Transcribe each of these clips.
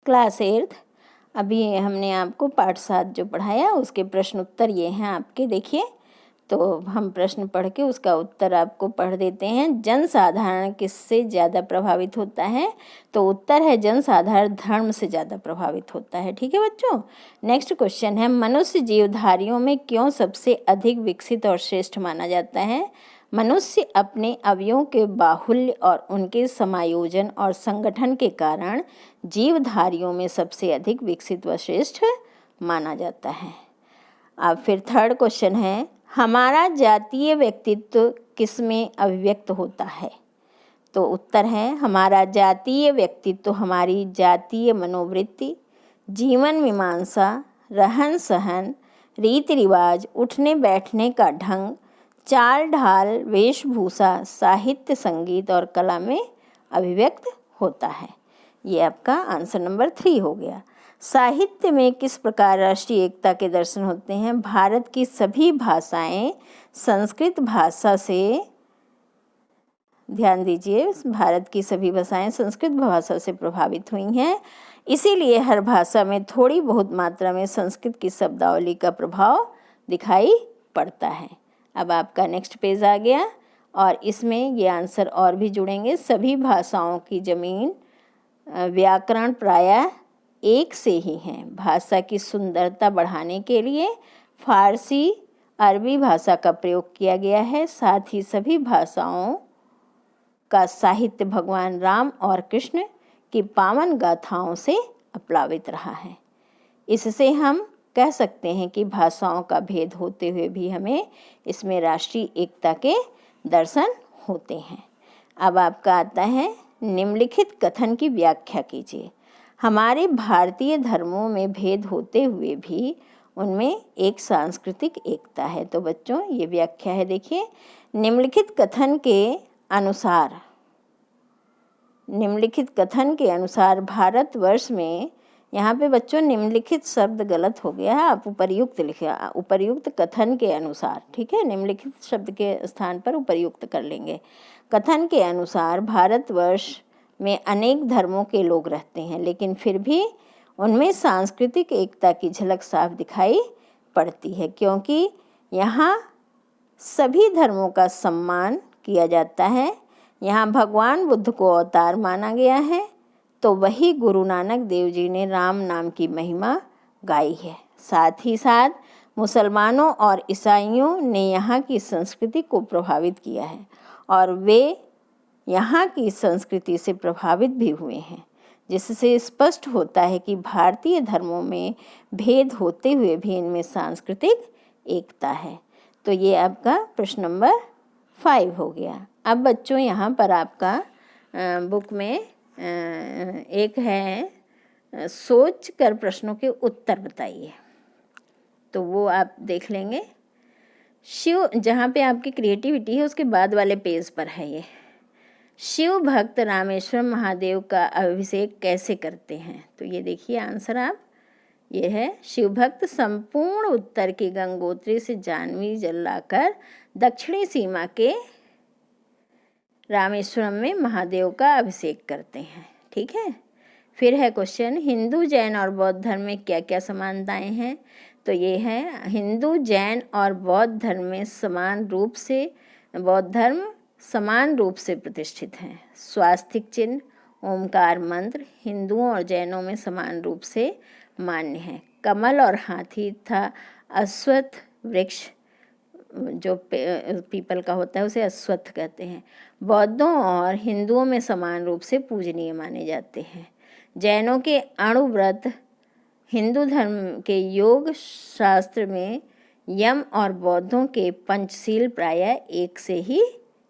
Class 8th। अभी हमने आपको पाठ 7 जो पढ़ाया उसके प्रश्न उत्तर ये हैं आपके, देखिए। तो हम प्रश्न पढ़ के उसका उत्तर आपको पढ़ देते हैं। जनसाधारण किससे ज़्यादा प्रभावित होता है? तो उत्तर है जनसाधारण धर्म से ज़्यादा प्रभावित होता है। ठीक है बच्चों। नेक्स्ट क्वेश्चन है, मनुष्य जीवधारियों में क्यों सबसे अधिक विकसित और श्रेष्ठ माना जाता है? मनुष्य अपने अवयवों के बाहुल्य और उनके समायोजन और संगठन के कारण जीवधारियों में सबसे अधिक विकसित व श्रेष्ठ माना जाता है। अब फिर थर्ड क्वेश्चन है, हमारा जातीय व्यक्तित्व किसमें अभिव्यक्त होता है? तो उत्तर है, हमारा जातीय व्यक्तित्व हमारी जातीय मनोवृत्ति, जीवन मीमांसा, रहन सहन, रीति रिवाज, उठने बैठने का ढंग, चाल ढाल, वेशभूषा, साहित्य, संगीत और कला में अभिव्यक्त होता है। ये आपका आंसर नंबर 3 हो गया। साहित्य में किस प्रकार राष्ट्रीय एकता के दर्शन होते हैं? भारत की सभी भाषाएं संस्कृत भाषा से, ध्यान दीजिए, भारत की सभी भाषाएं संस्कृत भाषा से प्रभावित हुई हैं, इसीलिए हर भाषा में थोड़ी बहुत मात्रा में संस्कृत की शब्दावली का प्रभाव दिखाई पड़ता है। अब आपका नेक्स्ट पेज आ गया और इसमें ये आंसर और भी जुड़ेंगे। सभी भाषाओं की जमीन व्याकरण प्रायः एक से ही हैं। भाषा की सुंदरता बढ़ाने के लिए फारसी, अरबी भाषा का प्रयोग किया गया है। साथ ही सभी भाषाओं का साहित्य भगवान राम और कृष्ण की पावन गाथाओं से अप्लावित रहा है। इससे हम कह सकते हैं कि भाषाओं का भेद होते हुए भी हमें इसमें राष्ट्रीय एकता के दर्शन होते हैं। अब आपका आता है, निम्नलिखित कथन की व्याख्या कीजिए। हमारे भारतीय धर्मों में भेद होते हुए भी उनमें एक सांस्कृतिक एकता है। तो बच्चों ये व्याख्या है, देखिए। निम्नलिखित कथन के अनुसार भारतवर्ष में, यहाँ पे बच्चों निम्नलिखित शब्द गलत हो गया है, आप उपर्युक्त लिखे, उपर्युक्त कथन के अनुसार, ठीक है। निम्नलिखित शब्द के स्थान पर उपर्युक्त कर लेंगे। कथन के अनुसार भारतवर्ष में अनेक धर्मों के लोग रहते हैं, लेकिन फिर भी उनमें सांस्कृतिक एकता की झलक साफ दिखाई पड़ती है, क्योंकि यहाँ सभी धर्मों का सम्मान किया जाता है। यहाँ भगवान बुद्ध को अवतार माना गया है, तो वही गुरु नानक देव जी ने राम नाम की महिमा गाई है। साथ ही साथ मुसलमानों और ईसाइयों ने यहाँ की संस्कृति को प्रभावित किया है और वे यहाँ की संस्कृति से प्रभावित भी हुए हैं, जिससे स्पष्ट होता है कि भारतीय धर्मों में भेद होते हुए भी इनमें सांस्कृतिक एकता है। तो ये आपका प्रश्न नंबर 5 हो गया। अब बच्चों यहाँ पर आपका बुक में एक है, सोच कर प्रश्नों के उत्तर बताइए, तो वो आप देख लेंगे। शिव, जहाँ पे आपकी क्रिएटिविटी है उसके बाद वाले पेज पर है ये। शिव भक्त रामेश्वर महादेव का अभिषेक कैसे करते हैं? तो ये देखिए आंसर आप, ये है, शिव भक्त संपूर्ण उत्तर की गंगोत्री से जानवी जल लाकर दक्षिणी सीमा के रामेश्वरम में महादेव का अभिषेक करते हैं। ठीक है। फिर है क्वेश्चन, हिंदू, जैन और बौद्ध धर्म में क्या क्या समानताएं हैं? तो ये है, हिंदू, जैन और बौद्ध धर्म में बौद्ध धर्म समान रूप से प्रतिष्ठित हैं। स्वास्तिक चिन्ह, ओमकार मंत्र हिंदुओं और जैनों में समान रूप से मान्य है। कमल और हाथी तथा अश्वत्थ वृक्ष, जो पीपल का होता है उसे अश्वत्थ कहते हैं, बौद्धों और हिंदुओं में समान रूप से पूजनीय माने जाते हैं। जैनों के अणुव्रत, हिंदू धर्म के योग शास्त्र में यम और बौद्धों के पंचशील प्रायः एक से ही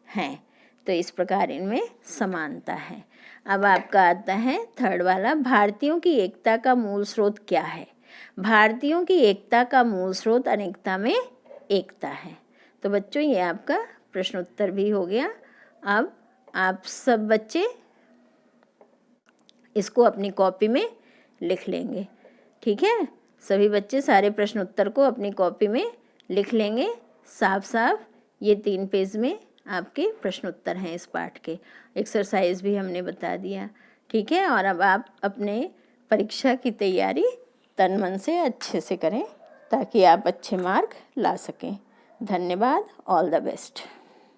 हैं। तो इस प्रकार इनमें समानता है। अब आपका आता है थर्ड वाला, भारतीयों की एकता का मूल स्रोत क्या है? भारतीयों की एकता का मूल स्रोत अनेकता में एकता है। तो बच्चों ये आपका प्रश्न उत्तर भी हो गया। अब आप सब बच्चे इसको अपनी कॉपी में लिख लेंगे। ठीक है, सभी बच्चे सारे प्रश्न उत्तर को अपनी कॉपी में लिख लेंगे साफ साफ। ये 3 पेज में आपके प्रश्न उत्तर हैं इस पाठ के। एक्सरसाइज भी हमने बता दिया। ठीक है, और अब आप अपने परीक्षा की तैयारी तन मन से अच्छे से करें ताकि आप अच्छे मार्क ला सकें। धन्यवाद। All the best.